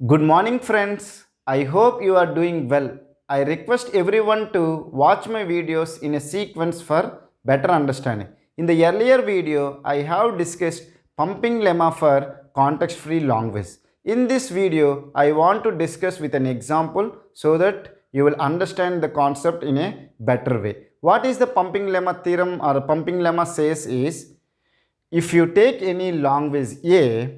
Good morning, friends. I hope you are doing well. I request everyone to watch my videos in a sequence for better understanding. In the earlier video, I have discussed pumping lemma for context-free language. In this video, I want to discuss with an example so that you will understand the concept in a better way. What is the pumping lemma theorem or pumping lemma says is, if you take any language A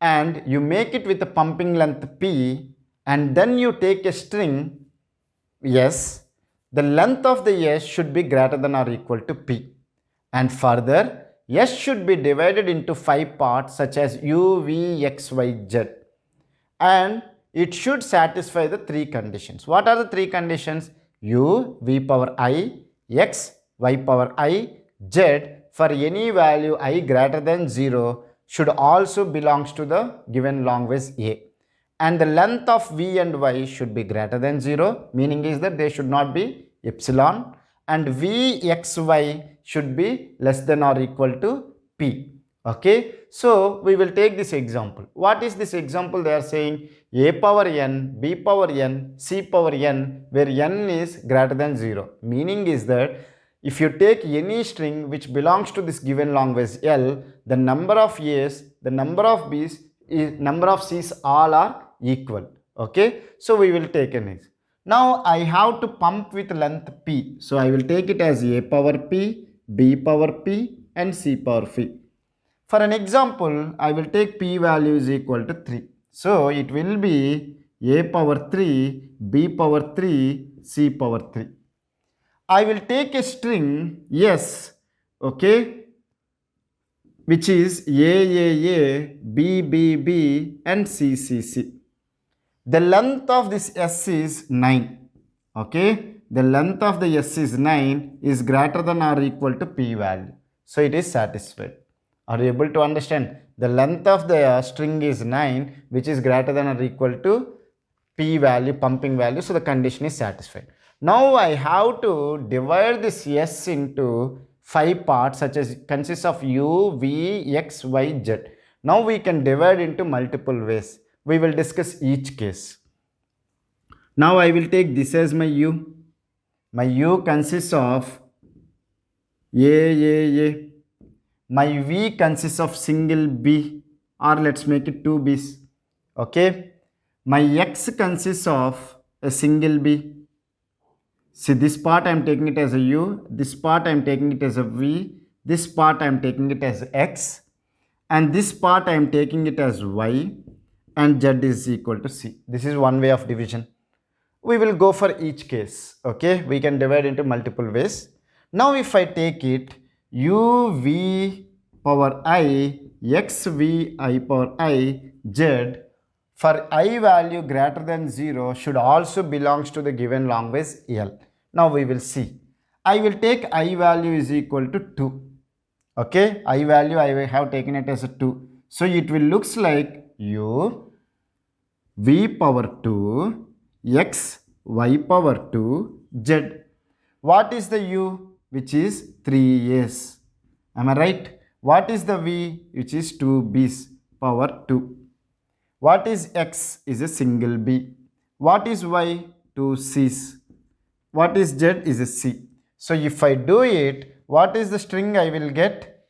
and you make it with a pumping length P and then you take a string S, the length of the S should be greater than or equal to P. And further, S should be divided into 5 parts such as U, V, X, Y, Z. And it should satisfy the 3 conditions. What are the 3 conditions? U, V power I, X, Y power I, Z for any value I greater than 0 should also belongs to the given language A. And the length of V and Y should be greater than 0, meaning is that they should not be epsilon, and V, X, Y should be less than or equal to P. Okay, so we will take this example. What is this example? They are saying A power n, B power n, C power n, where n is greater than 0. Meaning is that if you take any string which belongs to this given language L, the number of A's, the number of B's, number of C's all are equal. Okay, so we will take an example. Now I have to pump with length P. So I will take it as A power P, B power P and C power P. For an example, I will take P value is equal to 3. So it will be A power 3, B power 3, C power 3. I will take a string S, okay, which is A, B, B, B and C, C, C. The length of this S is 9, okay. The length of the S is 9 is greater than or equal to P value. So it is satisfied. Are you able to understand? The length of the string is 9, which is greater than or equal to P value, pumping value. So the condition is satisfied. Now I have to divide this S into 5 parts such as consists of U, V, X, Y, Z. Now we can divide into multiple ways. We will discuss each case. Now I will take this as my U. My U consists of A. My V consists of single B, or let's make it 2 B's. Okay. My X consists of a single B. See, this part I am taking it as a U, this part I am taking it as a V, this part I am taking it as X, and this part I am taking it as Y, and Z is equal to C. This is one way of division. We will go for each case. Okay, we can divide into multiple ways. Now if I take it U, V power I, X, V, I power I, Z, for I value greater than 0 should also belongs to the given language L. Now we will see. I will take I value is equal to 2. Okay, I value I have taken it as a 2. So it will looks like U, V power 2, X, Y power 2, Z. What is the U? Which is 3A's. Am I right? What is the V? Which is 2B's power 2. What is X? Is a single B. What is Y? 2 C's. What is Z? Is a C. So if I do it, what is the string I will get?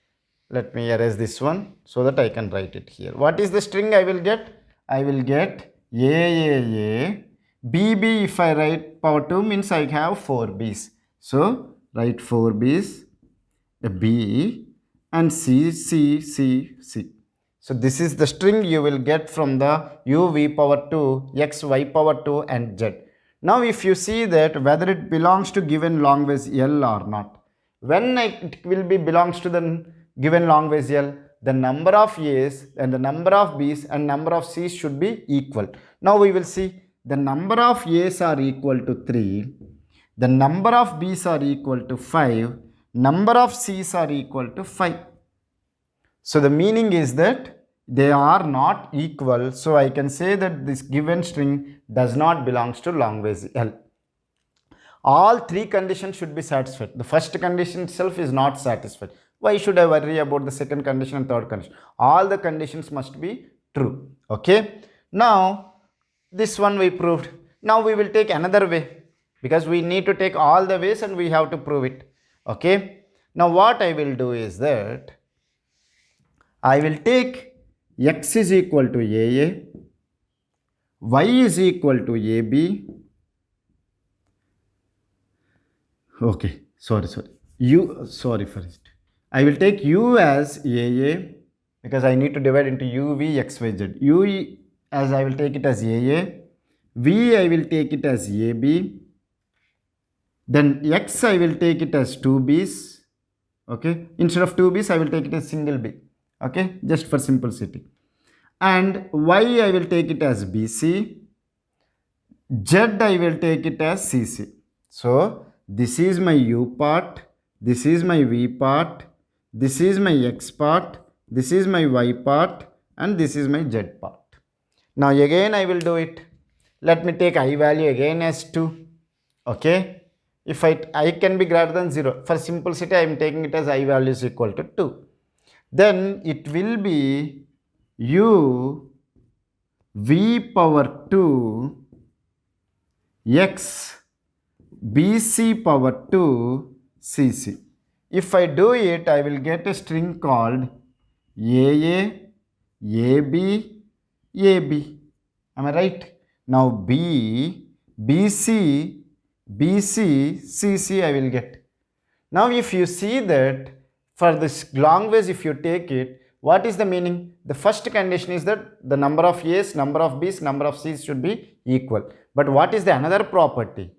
Let me erase this one so that I can write it here. What is the string I will get? I will get A, B, B. If I write power 2 means I have 4 B's. So write 4 B's, a B and C, C, C, C. So this is the string you will get from the U, V power 2, X, Y power 2 and Z. Now if you see that whether it belongs to given language L or not. When it will be belongs to the given language L, the number of A's and the number of B's and number of C's should be equal. Now we will see the number of A's are equal to 3, the number of B's are equal to 5, number of C's are equal to 5. So the meaning is that they are not equal. So I can say that this given string does not belongs to language L. All 3 conditions should be satisfied. The first condition itself is not satisfied. Why should I worry about the second condition and third condition? All the conditions must be true. Okay. Now this one we proved. Now we will take another way, because we need to take all the ways and we have to prove it. Okay, now what I will do is that I will take x is equal to AA, y is equal to AB. Okay, sorry, sorry for it. I will take u as AA, because I need to divide into u, v, x, y, z. U as I will take it as AA, v I will take it as AB, then x I will take it as 2 b's. Okay, instead of 2 b's I will take it as single b. Okay, just for simplicity. And y I will take it as BC, z I will take it as CC. So this is my u part, this is my v part, this is my x part, this is my y part, and this is my z part. Now again I will do it. Let me take I value again as 2. Okay, if I can be greater than 0, for simplicity I am taking it as I value is equal to 2. Then it will be u v power 2 x bc power 2 cc. If I do it, I will get a string called AA, AB, AB. Am I right? Now B, BC, BC, CC I will get. Now if you see that for this long ways, if you take it, what is the meaning? The first condition is that the number of A's, number of B's, number of C's should be equal. But what is the another property?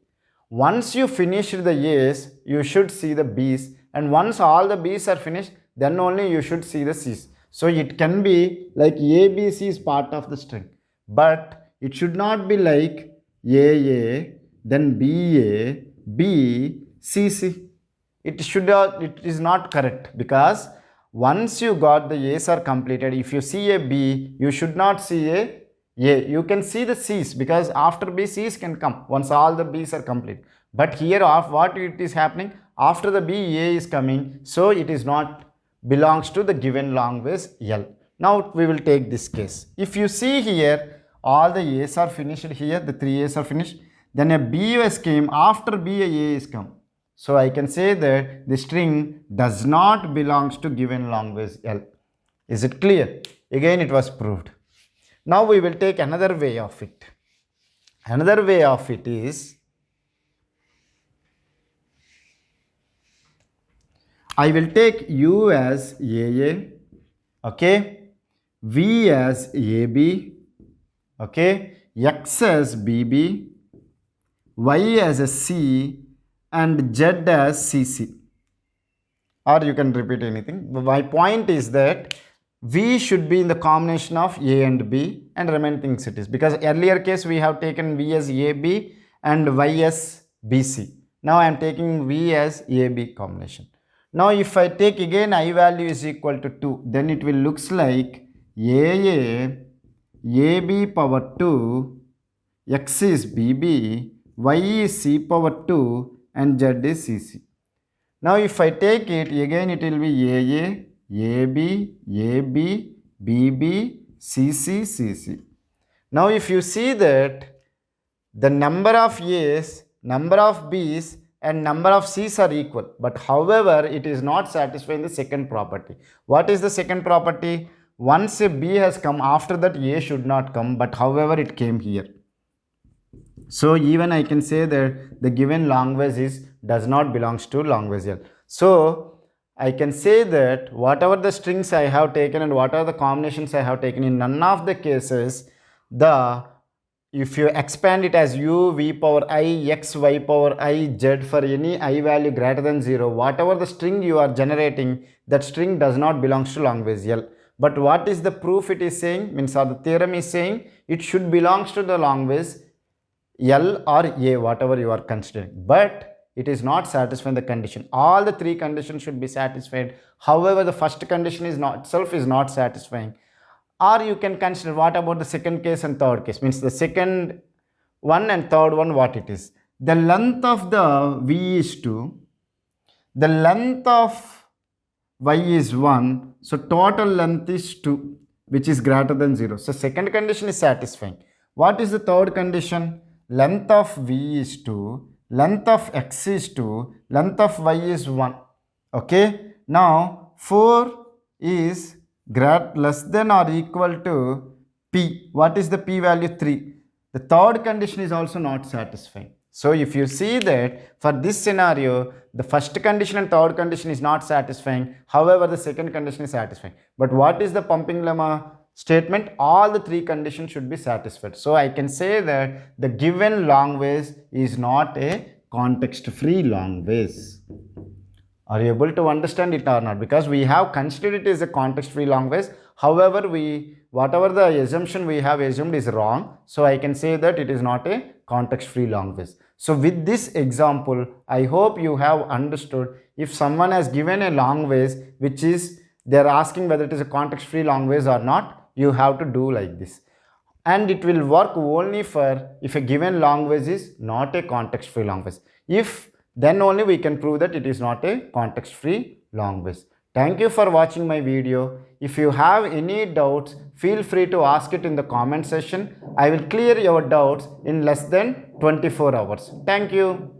Once you finish the A's, you should see the B's, and once all the B's are finished, then only you should see the C's. So it can be like A, B, C is part of the string, but it should not be like AA, then BA, B, CC. It is not correct, because once you got the A's are completed, if you see a B, you should not see a A. You can see the C's, because after B, C's can come once all the B's are complete. But here what it is happening, after the B, A is coming, so it is not belongs to the given long ways L. Now we will take this case. If you see here, all the A's are finished here, the 3 A's are finished, then a B has came, after B a A is come. So I can say that the string does not belongs to given long ways L. Is it clear? Again it was proved. Now we will take another way of it. Another way of it is, I will take u as AA, okay, v as AB, okay, x as BB, y as a C, and z as CC. Or you can repeat anything. My point is that V should be in the combination of A and B, and remaining things it is. Because earlier case we have taken V as AB and Y as BC. Now I am taking V as AB combination. Now if I take again I value is equal to 2, then it will looks like AA, AB power 2, X is BB, Y is C power 2, and Z is CC. Now if I take it again, it will be AA, AB, AB, BB, CC, CC. Now if you see that the number of A's, number of B's, and number of C's are equal, but however it is not satisfying the second property. What is the second property? Once a B has come, after that A should not come, but however it came here. So even I can say that the given long ways does not belongs to long ways L. So I can say that whatever the strings I have taken and whatever the combinations I have taken, in none of the cases, if you expand it as u v power I, x y power I, z for any I value greater than 0, whatever the string you are generating, that string does not belongs to long ways L. But what is the proof it is saying, means or the theorem is saying, it should belongs to the long ways L or A, whatever you are considering. But it is not satisfying the condition. All the 3 conditions should be satisfied. However, the first condition is not satisfying. Or you can consider what about the second case and third case, means the second one and third one, what it is. The length of the V is 2, the length of Y is 1, so total length is 2. which is greater than 0. So second condition is satisfying. What is the third condition? Length of v is 2, length of x is 2, length of y is 1. Okay. Now 4 is less than or equal to p. What is the p value? 3. The third condition is also not satisfying. So if you see that for this scenario, the first condition and third condition is not satisfying. However, the second condition is satisfying. But what is the pumping lemma statement? All the three conditions should be satisfied. So I can say that the given long ways is not a context-free long ways. Are you able to understand it or not? Because we have considered it as a context-free long ways. However, whatever the assumption we have assumed is wrong. So I can say that it is not a context-free long ways. So with this example, I hope you have understood. If someone has given a long ways, which is they are asking whether it is a context-free long ways or not, you have to do like this. And it will work only for if a given long ways is not a context-free long ways. If then only we can prove that it is not a context-free long ways. Thank you for watching my video. If you have any doubts, feel free to ask it in the comment section. I will clear your doubts in less than 24 hours. Thank you.